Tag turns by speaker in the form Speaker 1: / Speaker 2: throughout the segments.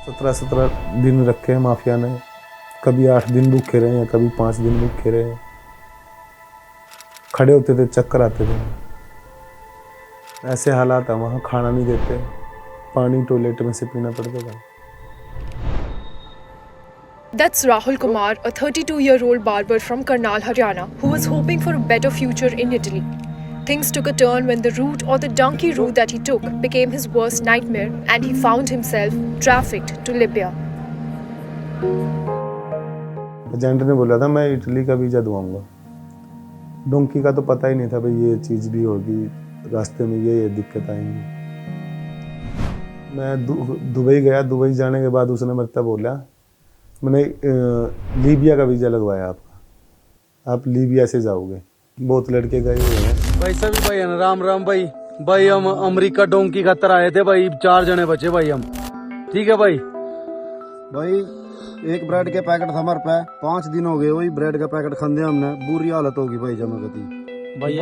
Speaker 1: 17 दिन रखे हैं माफिया ने, कभी 8 दिन भूखे रहे हैं, कभी 5 दिन भूखे रहे हैं। खड़े होते थे, चक्कर आते थे। ऐसे हालात है वहाँ, खाना नहीं देते, पानी टॉयलेट में से पीना पड़ता था।
Speaker 2: That's Rahul Kumar, a 32-year-old barber from Karnal, Haryana, who was hoping for a better future in Italy. Things took a turn when the route or the donkey route that he took became his worst nightmare and he found himself trafficked to Libya.
Speaker 1: Agent ने बोला था मैं Italy का visa दुआऊंगा। Donkey का तो पता ही नहीं था भाई ये चीज़ भी होगी, रास्ते में ये दिक्कत आएंगी। मैं दुबई गया। दुबई जाने के बाद उसने मतलब बोला मैंने लीबिया का वीज़ा लगवाया आपका, आप लीबिया से जाओगे। बहुत लड़के गए हुए हैं
Speaker 3: भाई, सभी भाई है ना, राम राम भाई। भाई हम अमेरिका डोंकी खातर आए थे भाई, 4 जने बचे भाई हम। ठीक है भाई।
Speaker 4: भाई एक ब्रेड के पैकेट था हमारे पे, 5 दिन हो गए वही ब्रेड का पैकेट खाने हमने, बुरी हालत होगी भाई जमा गति।
Speaker 3: भाई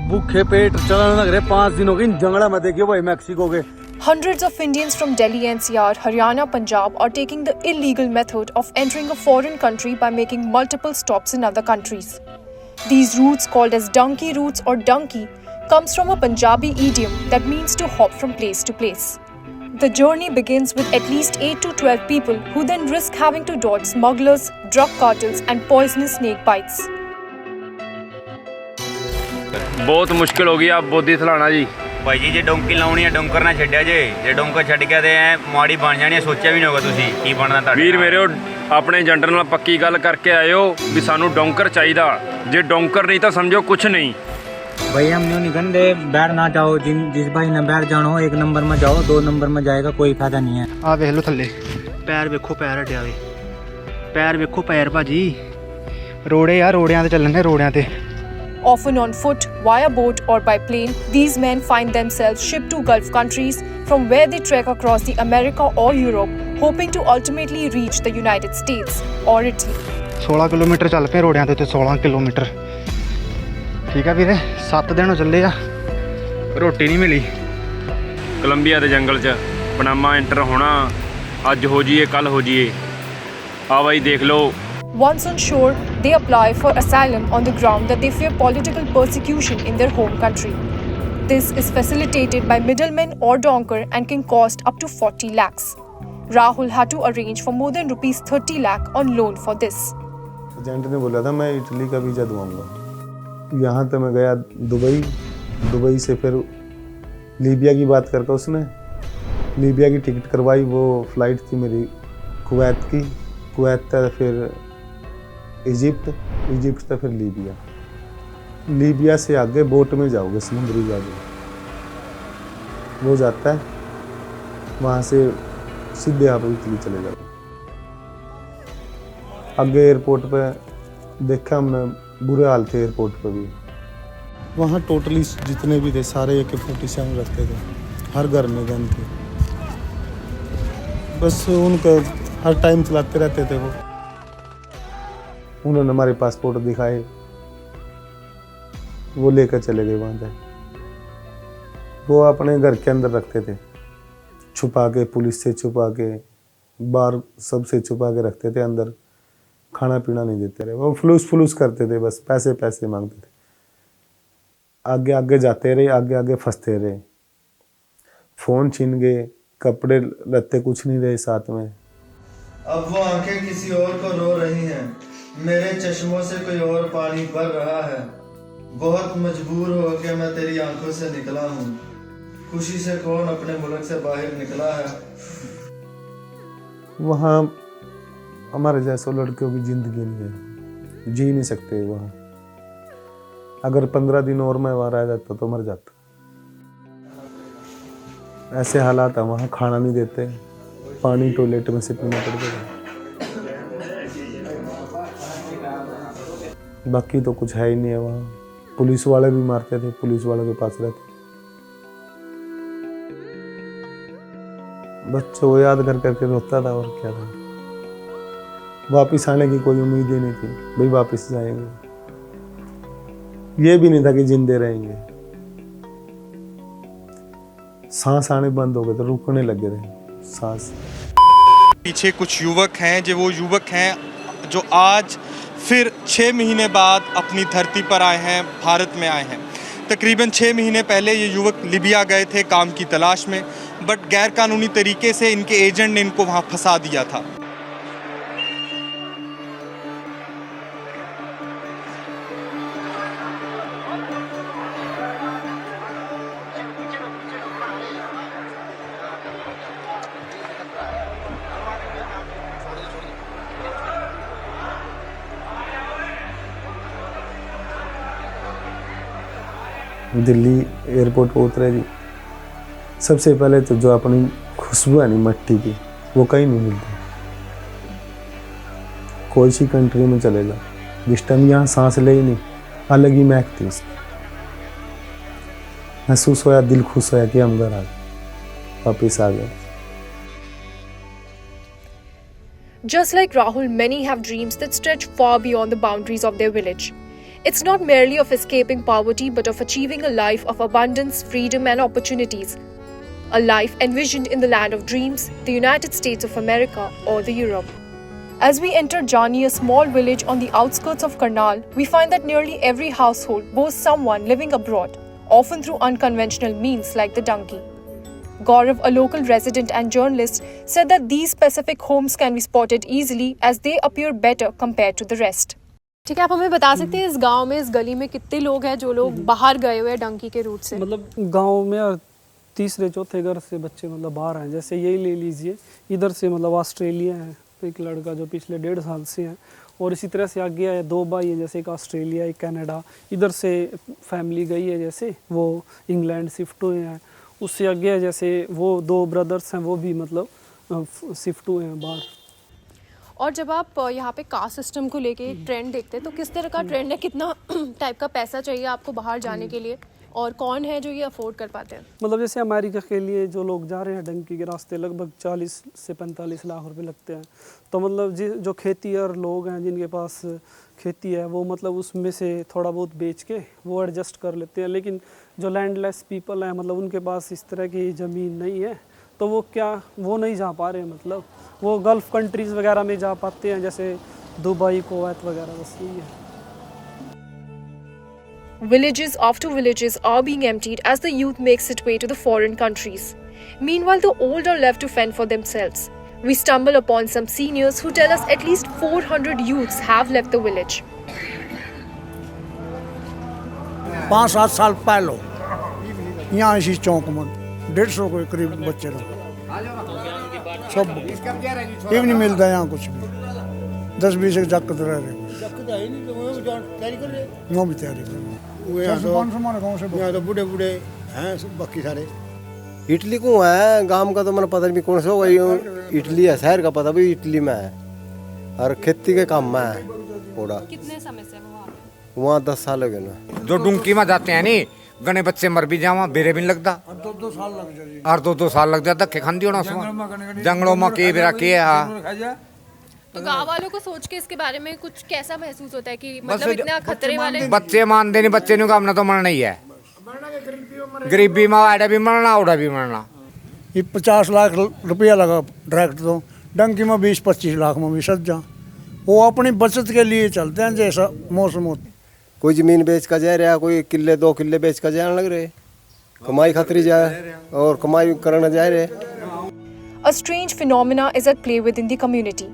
Speaker 3: भूखे पेट चलाने लग रहे, 5 दिन हो गए जंगला में। देखियो भाई मैक्सिको के
Speaker 2: Hundreds of Indians from Delhi NCR, Haryana, Punjab are taking the illegal method of entering a foreign country by making multiple stops in other countries. These routes, called as donkey routes or donkey, comes from a Punjabi idiom that means to hop from place to place. The journey begins with at least 8 to 12 people who then risk having to dodge smugglers, drug cartels and poisonous snake bites.
Speaker 5: बहुत मुश्किल हो गई आप बोधी थलाना जी।
Speaker 6: भाई जी जे donkey लाउणी है डोंकर ना छड्या जे डोंकर छड्ड के ते माड़ी बन जानी, सोचा भी नहीं होगा तुसी की बनना ਤੁਹਾਡੇ
Speaker 5: ਵੀਰ ਮੇਰੇ ਆਪਣੇ ਏਜੰਟ ਨਾਲ ਪੱਕੀ ਗੱਲ ਕਰਕੇ ਆਇਓ ਵੀ ਸਾਨੂੰ ਡੋਂਕਰ ਚਾਹੀਦਾ, ਜੇ ਡੋਂਕਰ नहीं तो समझो कुछ नहीं।
Speaker 7: भाई हम यूँ नहीं कहते बैठ ना जाओ, जिस भाई ने बैठ जाना हो 1 नंबर में जाओ, 2 नंबर में जाएगा कोई फायदा नहीं है।
Speaker 8: आ वेख लो थले पैर वेखो, पैर हटिया वे पैर वेखो, पैर भाजी रोड़े आ, रोड़ियां ते चलने रोड़ियां ते।
Speaker 2: Often on foot, via boat or by plane, these men find themselves shipped to Gulf countries from where they trek across the America or Europe, hoping to ultimately reach the United States or Italy.
Speaker 8: 16 kilometre चल पे रोड़ियां ते 16 kilometre. ठीक है वीरे, 7 दिन चले आ, रोटी नहीं मिली।
Speaker 5: Colombia के जंगल च पनामा एंटर होना, अज हो जाइए कल हो जाइए। आ भाई देख लो।
Speaker 2: Once on shore, they apply for asylum on the ground that they fear political persecution in their home country. This is facilitated by middlemen or donker and can cost up to 40 lakhs. Rahul had to arrange for more than rupees 30 lakh on loan for this.
Speaker 1: Agent ने बोला था मैं Italy का visa दूंगा। यहाँ तो मैं गया दुबई, दुबई से फिर लीबिया की बात करके उसने लीबिया की टिकट करवाई। वो फ़्लाइट थी मेरी कुवैत की, कुवैत था फिर इजिप्ट, इजिप्ट था फिर लीबिया। लीबिया से आगे बोट में जाओगे, समुद्री जाओगे, वो जाता है वहाँ से सीधे आप इटली चले जाओगे। आगे एयरपोर्ट पे देखा हमने, बुरे हाल थे एयरपोर्ट पे भी। वहाँ टोटली जितने भी थे सारे AK-47 रखते थे, हर घर में गन थे, बस उनका हर टाइम चलाते रहते थे वो। उन्होंने हमारे पासपोर्ट दिखाए, वो लेकर चले गए वहाँ जाए। वो अपने घर के अंदर रखते थे, छुपा के, पुलिस से छुपा के, बाहर सबसे छुपा के रखते थे अंदर। खाना पीना नहीं देते रहे, वो फुलूस करते थे, बस पैसे पैसे मांगते थे। आगे आगे जाते रहे, आगे आगे फंसते रहे। फ़ोन छीन गए, कपड़े लत्ते कुछ नहीं रहे साथ में।
Speaker 9: अब वो आंखें किसी और को रो रही हैं, मेरे चश्मों से कोई और पानी भर रहा है। बहुत मजबूर हो के मैं तेरी आंखों से निकला हूँ, खुशी से कौन अपने मुल्क से बाहर निकला है। वहाँ हमारे जैसे लड़कियों की जिंदगी नहीं है, जी नहीं सकते वहाँ। अगर 15 दिन और मैं वहाँ रह जाता तो मर जाता। ऐसे हालात है वहाँ, खाना नहीं देते, पानी टॉयलेट में से पीना पड़ता है। बाकी तो कुछ है ही नहीं है वहाँ। पुलिस वाले भी मारते थे, पुलिस वालों के पास रहते। बच्चों को याद कर करके रोता था और क्या था। वापिस आने की कोई उम्मीद ही नहीं थी, भाई वापिस जाएंगे। ये भी नहीं था कि जिंदे रहेंगे। सांस आने बंद हो गए तो रुकने लगे थे सांस।
Speaker 10: पीछे कुछ युवक हैं जो वो युवक हैं जो आज फिर 6 महीने बाद अपनी धरती पर आए हैं, भारत में आए हैं। तकरीबन 6 महीने पहले ये युवक लीबिया गए थे काम की तलाश में, बट गैर कानूनी तरीके से इनके एजेंट ने इनको वहाँ फंसा दिया था।
Speaker 1: दिल्ली एयरपोर्ट पर उतरे जी, सबसे पहले तो जो अपनी खुशबू है नहीं मट्टी की, वो कहीं नहीं मिलती। कोई सी कंट्री में चले जाओ, जिस टाइम यहाँ सांस ले ही नहीं, अलग ही महक थी उसकी। महसूस होया, दिल खुश होया कि हम घर आ गए, वापिस आ गए।
Speaker 2: Just like Rahul, many have dreams that stretch far beyond the boundaries of their village. It's not merely of escaping poverty, but of achieving a life of abundance, freedom, and opportunities. A life envisioned in the land of dreams, the United States of America or the Europe. As we enter Jani, a small village on the outskirts of Karnal, we find that nearly every household boasts someone living abroad, often through unconventional means like the donkey. Gaurav, a local resident and journalist, said that these specific homes can be spotted easily as they appear better compared to the rest.
Speaker 11: ठीक है, आप हमें बता सकते हैं इस गांव में, इस गली में कितने लोग हैं जो लोग बाहर गए हुए हैं डंकी के रूट से?
Speaker 12: मतलब गांव में और तीसरे चौथे घर से बच्चे मतलब बाहर हैं। जैसे यही ले लीजिए, इधर से मतलब ऑस्ट्रेलिया है एक लड़का जो पिछले 1.5 साल से है, और इसी तरह से आगे है 2 भाई हैं, जैसे एक ऑस्ट्रेलिया एक कनाडा। इधर से फैमिली गई है, जैसे वो इंग्लैंड शिफ्ट हुए हैं। उससे आगे है जैसे वो 2 ब्रदर्स हैं, वो भी मतलब शिफ्ट हुए हैं बाहर।
Speaker 11: और जब आप यहाँ पे कास्ट सिस्टम को लेके एक ट्रेंड देखते हैं तो किस तरह का ट्रेंड है? कितना टाइप का पैसा चाहिए आपको बाहर जाने के लिए, और कौन है जो ये अफोर्ड कर पाते हैं?
Speaker 12: मतलब जैसे अमेरिका के लिए जो लोग जा रहे हैं डंकी के रास्ते, लगभग 40 से 45 लाख रुपए लगते हैं। तो मतलब जो खेती और लोग हैं जिनके पास खेती है, वो मतलब उसमें से थोड़ा बहुत बेच के वो एडजस्ट कर लेते हैं। लेकिन जो लैंडलेस पीपल हैं, मतलब उनके पास इस तरह की ज़मीन नहीं है, तो वो नहीं जा पा रहे हैं। मतलब वो गल्फ़ कंट्रीज़ वगैरह में जा पाते हैं, जैसे दुबई, कुवैत वगैरह, बस यही है।
Speaker 2: Villages after villages are being emptied as the youth makes its way to the foreign countries. Meanwhile, the old are left to fend for themselves. We stumble upon some seniors who tell us at least 400 youths have left the village.
Speaker 13: 5-7 साल पहले यहाँ इसी चौक में 150 के करीब बच्चे रहो, सब ये भी नहीं मिलता यहाँ कुछ भी। 10-20 एक जगत रह रहे, वो भी तैयारी कर रहे। तो बूढ़े बूढ़े हैं सब, बाकी सारे
Speaker 14: इटली को है। गांव का तो मैंने पता नहीं कौन सा होगा, इटली है। शहर का पता भी इटली में है, और खेती के काम में है पूरा।
Speaker 11: कितने समय से
Speaker 14: वहाँ 10 साल हो गए ना।
Speaker 15: जो डुंकी में जाते हैं नी, गने बच्चे मर भी जावा, बेरे भी नहीं लगता, और 2-2 साल लग जाता। धक्के खान दियो उसमें जंगलों में के बेरा के है।
Speaker 11: तो गाँव वालों को सोच के इसके बारे में कुछ कैसा महसूस होता है कि मतलब इतना खतरे वाले?
Speaker 15: बच्चे मानते नहीं, बच्चे का अपना तो मरना ही है। गरीबी में आड़ा भी मरना, उड़ा भी मरना।
Speaker 13: ये 50 लाख रुपया लगा डायरेक्ट, तो डंकी में 20-25 लाख में भी सज जा। वो अपनी बचत के लिए चलते हैं, जैसा मौसम होता।
Speaker 14: कोई ज़मीन बेच कर जा रहा, कोई किले 2 किले बेच कर जाने लग रहे, कमाई खातिर जाए और कमाई करने जा रहे।
Speaker 2: A strange phenomena is at play within the community.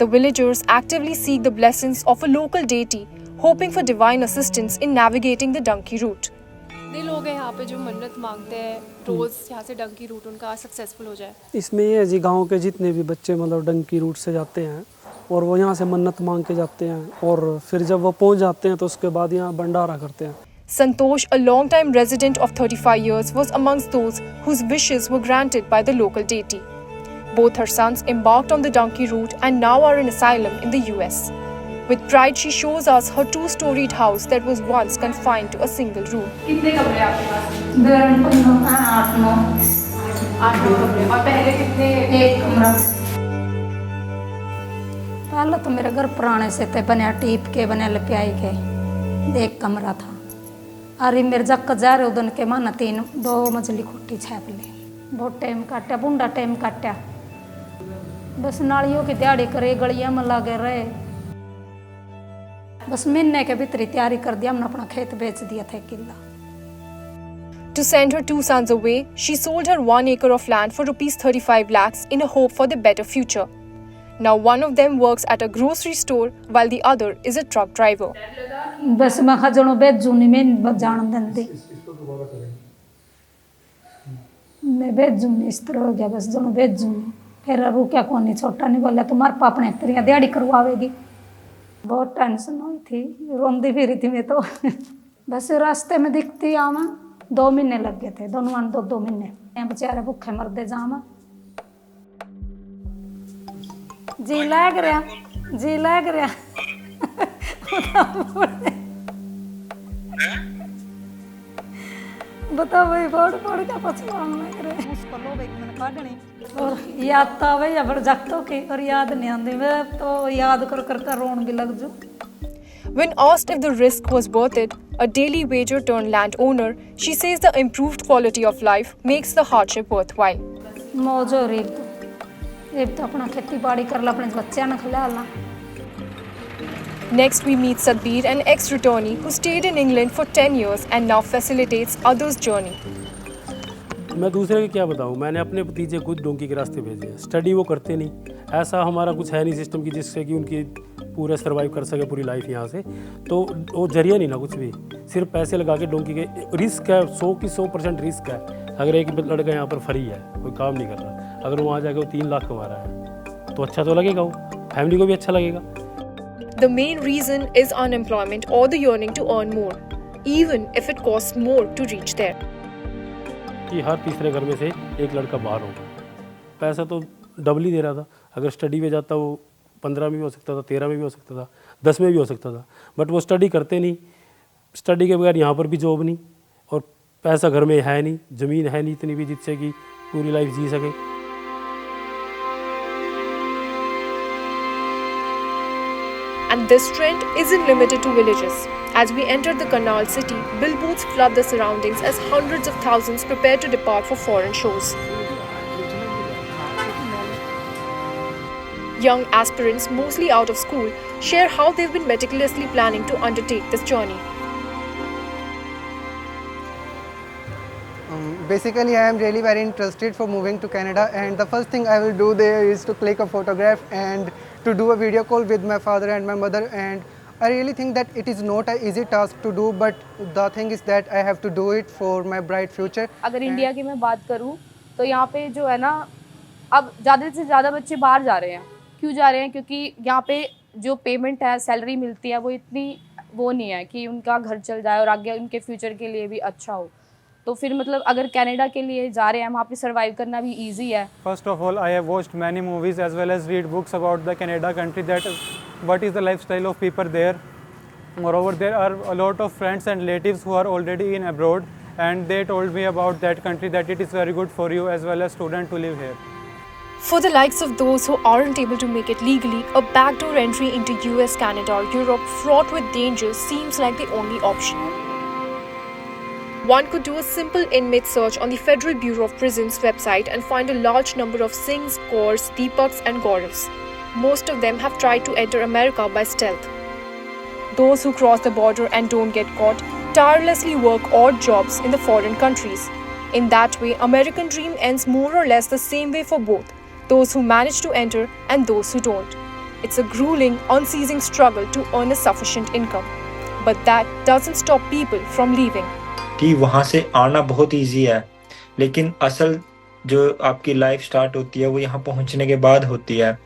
Speaker 2: The villagers actively seek the blessings of a local deity, hoping for divine assistance in navigating the donkey route.
Speaker 11: कितने लोग हैं यहाँ पे जो मन्नत मांगते हैं रोज यहाँ से डंकी रूट उनका सक्सेसफुल हो जाए?
Speaker 12: इसमें ये है जी, गांव के जितने भी बच्चे मतलब डंकी रूट से जाते हैं और वो यहाँ से मन्नत मांग के जाते हैं, और फिर जब वो पहुँच जाते हैं तो उसके बाद यहाँ भंडारा करते हैं।
Speaker 2: Santosh, a long-time resident of 35 years, was amongst those whose wishes were granted by the local deity. Both her sons embarked on the donkey route and now are in asylum in the US. With pride, she shows us her 2-storied house that was once confined to a single room.
Speaker 16: कितने कमरे आपके पास? 8 कमरे। और पहले कितने? 1 कमरा।
Speaker 17: पहले तो मेरे घर पुराने से थे, बने टीप के, बने लपियाई के, 1 कमरा था। अरे मेरे जक जा रहे उदन के माना 2 मंजिली खुट्टी छाप ली। बहुत टाइम काटा, बुंडा टाइम काटा। बस नालियों की दिहाड़ी करे, गलियां में लगे रहे। बस महीने के भीतर तैयारी कर दिया, हमने अपना खेत बेच दिया था किला।
Speaker 2: To send her 2 sons away, she sold her 1 acre of land for ₹35 lakhs in a hope for the better future. Now one of them works at a grocery store while the other is a truck driver.
Speaker 17: बस मैं खजणों बेचूं नहीं, मैं जान देंदी, मैं बेचूं नहीं, इस तरह हो गया। बस जनों बेचूं नहीं, फिर रुकिया कौन नहीं, छोटा नहीं बोला तुम्हारे पाप ने तेरी दिहाड़ी करवावेगी। बहुत टेंशन हुई थी, रोंदी फिरी थी मैं तो। बस रास्ते में दिखती आवा, 2 महीने लग गए थे, दोनों 2 महीने बेचारे भूखे मरदे जावा। जी लग रहा, जी लग रहा। बताओ भाई, फोड़ क्या पछतावा लग रहा है। मुश्किल हो गई मैंने काटनी, और याद तो आवे या फिर जगतों की, और याद नहीं आती, मैं तो याद कर रोन भी लग जू।
Speaker 2: When asked if the risk was worth it, a daily wager turned landowner, she says the improved quality of life makes the hardship worthwhile.
Speaker 17: मौज हो रही तो अपना खेती बाड़ी कर ला, अपने बच्चे ना खिला ला।
Speaker 2: Next we meet Sadbir, an ex-returnee who stayed in England for 10 years and now facilitates others' journey.
Speaker 18: मैं दूसरे को क्या बताऊं, मैंने अपने भतीजे खुद डोंकी के रास्ते भेजे हैं। स्टडी वो करते नहीं, ऐसा हमारा कुछ है नहीं सिस्टम की जिससे कि उनकी पूरा सर्वाइव कर सके पूरी लाइफ यहाँ से, तो वो जरिया नहीं ना कुछ भी, सिर्फ पैसे लगा के डोंकी के रिस्क है, 100 की 100% रिस्क है। अगर एक लड़का यहाँ पर फ्री है, कोई काम नहीं कर रहा, अगर वहाँ जाके वो 3 लाख कमा रहा है तो अच्छा तो लगेगा, वो फैमिली को भी अच्छा लगेगा।
Speaker 2: The main reason is unemployment or the yearning to earn more, even if it costs more to reach there.
Speaker 18: कि हर तीसरे घर में से एक लड़का बाहर होगा, पैसा तो डबल ही दे रहा था। अगर स्टडी में जाता वो 15 में भी हो सकता था, 13 में भी हो सकता था, 10 में भी हो सकता था, बट वो स्टडी करते नहीं। स्टडी के बगैर यहाँ पर भी जॉब नहीं, और पैसा घर में है नहीं, ज़मीन है नहीं इतनी भी जिससे कि पूरी लाइफ जी सके।
Speaker 2: And this trend isn't limited to villages. As we enter the Karnal city, billboards flood the surroundings as hundreds of thousands prepare to depart for foreign shows. Young aspirants, mostly out of school, share how they've been meticulously planning to undertake this journey.
Speaker 19: Basically, I am really very interested for moving to Canada, and the first thing I will do there is to click a photograph and to do a video call with my father and my mother. And I really think that it is not an easy task to do, but the thing is that I have to do it for my bright future.
Speaker 20: अगर India की मैं बात करूं तो यहाँ पे जो है ना, अब ज़्यादा से ज़्यादा बच्चे बाहर जा रहे हैं। क्यों जा रहे हैं? क्योंकि यहाँ पे जो पेमेंट है, सैलरी मिलती है, वो इतनी वो नहीं है कि उनका घर चल जाए और आगे उनके फ्यूचर के लिए भी अच्छा हो। तो फिर मतलब अगर कनाडा के लिए जा रहे हैं, वहाँ पे सर्वाइव करना भी इजी है।
Speaker 21: First of all, I have watched many movies as well as read books about the Canada country, that what is the lifestyle of people there. Moreover, there are a lot of friends and relatives who are already in abroad, and they told me about that country, that it is very good for you as well as student to live here.
Speaker 2: For the likes of those who aren't able to make it legally, a backdoor entry into US, Canada or Europe fraught with dangers seems like the only option. One could do a simple inmate search on the Federal Bureau of Prisons website and find a large number of Singhs, Kaurs, Deepaks and Gauravs. Most of them have tried to enter America by stealth. Those who cross the border and don't get caught tirelessly work odd jobs in the foreign countries. In that way, American dream ends more or less the same way for both, those who manage to enter and those who don't. It's a grueling, unceasing struggle to earn a sufficient income. But that doesn't stop people from leaving.
Speaker 22: कि वहाँ से आना बहुत easy है, लेकिन असल जो आपकी लाइफ स्टार्ट होती है वो यहाँ पहुँचने के बाद होती है।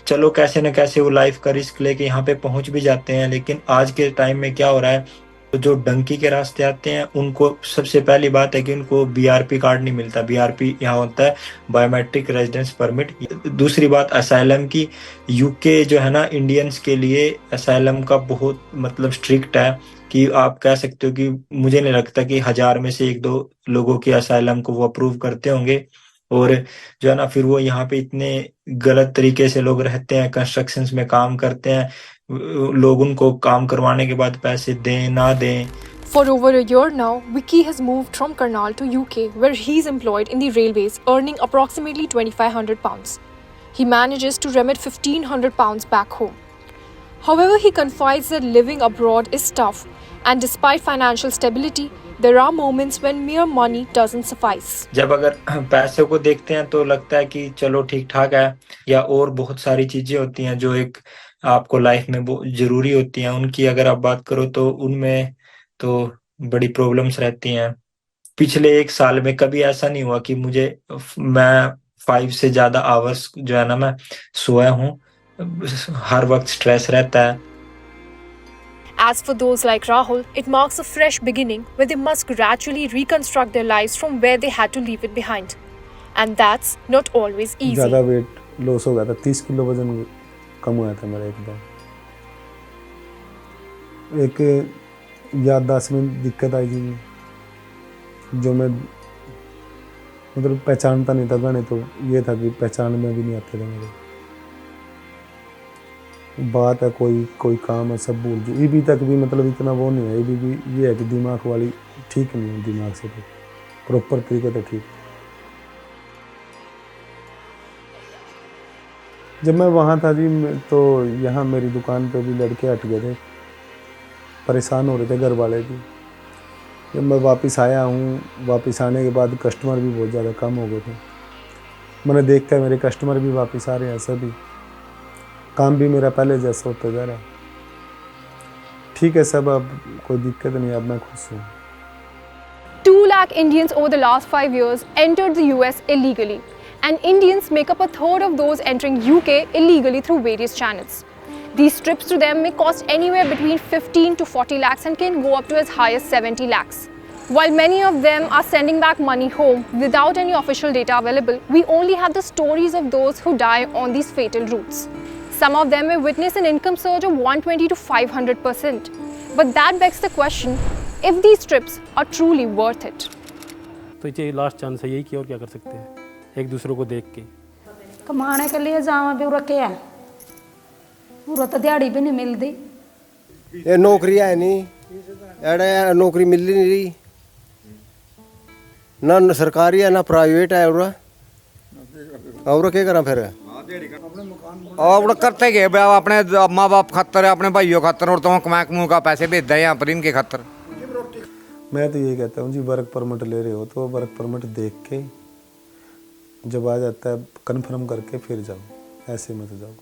Speaker 22: चलो कैसे न कैसे वो लाइफ का रिस्क लेके यहाँ पे पहुँच भी जाते हैं, लेकिन आज के टाइम में क्या हो रहा है, तो जो डंकी के रास्ते आते हैं उनको सबसे पहली बात है कि उनको बीआरपी कार्ड नहीं मिलता। बीआरपी यहाँ होता है बायोमेट्रिक रेजिडेंस परमिट। दूसरी बात असाइलम की, यूके जो है ना इंडियंस के लिए असाइलम का बहुत मतलब स्ट्रिक्ट है, कि आप कह सकते हो कि मुझे नहीं लगता कि 1000 में से 1-2 लोगों के असाइलम को वो अप्रूव करते होंगे। और जो है ना फिर वो यहाँ पे इतने गलत तरीके से लोग रहते हैं, कंस्ट्रक्शंस में काम करते हैं, लोग उनको काम करवाने के बाद पैसे दें ना दें।
Speaker 2: For over a year now, Vicky has moved from Karnal to UK, where he's employed in the railways, earning approximately £2,500. he manages to remit £1,500 back home. However, he confides that living abroad is tough, and despite financial stability, there are moments when mere money doesn't suffice.
Speaker 22: जब अगर पैसे को देखते हैं तो लगता है कि चलो ठीक ठाक है, या और बहुत सारी चीजें होती हैं जो एक आपको लाइफ में जरूरी होती हैं, उनकी अगर आप बात करो तो उनमें तो बड़ी प्रॉब्लम्स रहती हैं। पिछले 1 साल में कभी ऐसा नहीं हुआ कि मैं 5 से ज्यादा आवर्स जो है ना मैं सोया हूँ। हर वक्त स्ट्रेस रहता है।
Speaker 2: As for those like Rahul, it marks a fresh beginning where they must gradually reconstruct their lives from where they had to leave it behind. And that's not always easy.
Speaker 1: ज़्यादा weight loss हो गया था, 30 kilo वजन कम हुआ था मेरा एकदम। एक याददाश्त में दिक्कत आई थी, जो मैं मतलब पहचानता नहीं था गाने, तो ये था कि पहचान में भी नहीं आते थे मेरे। बात है कोई काम है सब भूल जो, अभी तक भी मतलब इतना वो नहीं है। अभी भी ये है कि दिमाग वाली ठीक नहीं है, दिमाग से तो प्रॉपर तरीके तो ठीक। जब मैं वहाँ था जी तो यहाँ मेरी दुकान पे भी लड़के हट गए थे, परेशान हो रहे थे घर वाले भी। जब मैं वापस आया हूँ, वापस आने के बाद कस्टमर भी बहुत ज़्यादा कम हो गए थे। मैंने देखा मेरे कस्टमर भी वापस आ रहे हैं, सभी काम भी मेरा पहले जैसा होता जा रहा है। ठीक है सब, अब कोई दिक्कत नहीं, अब मैं खुश हूँ।
Speaker 11: 2 lakh Indians over the last 5 years entered the US illegally, and Indians make up a third of those entering UK illegally through various channels. These trips to them may cost anywhere between 15 to 40 lakhs and can go up to as high as 70 lakhs. While many of them are sending back money home without any official data available, we only have the stories of those who die on these fatal routes. Some of them may witness an income surge of 120 to 500%. But that begs the question, if these trips are truly worth it.
Speaker 18: तो ये last chance है यही कि और क्या कर सकते हैं, एक दूसरे को देख के।
Speaker 17: कमाने के लिए जावा भी रखे है, पूरा तो दिहाड़ी भी नहीं मिलती।
Speaker 14: ये नौकरी है नहीं, एडे नौकरी मिल नहीं रही, ना सरकारी है ना प्राइवेट है। और क्या करा फिर?
Speaker 15: और करते गए अपने माँ बाप खातर, अपने भाइयों खातर, और तो कमा कमू का पैसे भेज दें यहाँ पर इनके खातर।
Speaker 1: मैं तो यही कहता हूँ जी, वर्क परमिट ले रहे हो तो वर्क परमिट देख के जब आ जाता है कन्फर्म करके फिर जाओ, ऐसे मत जाओ।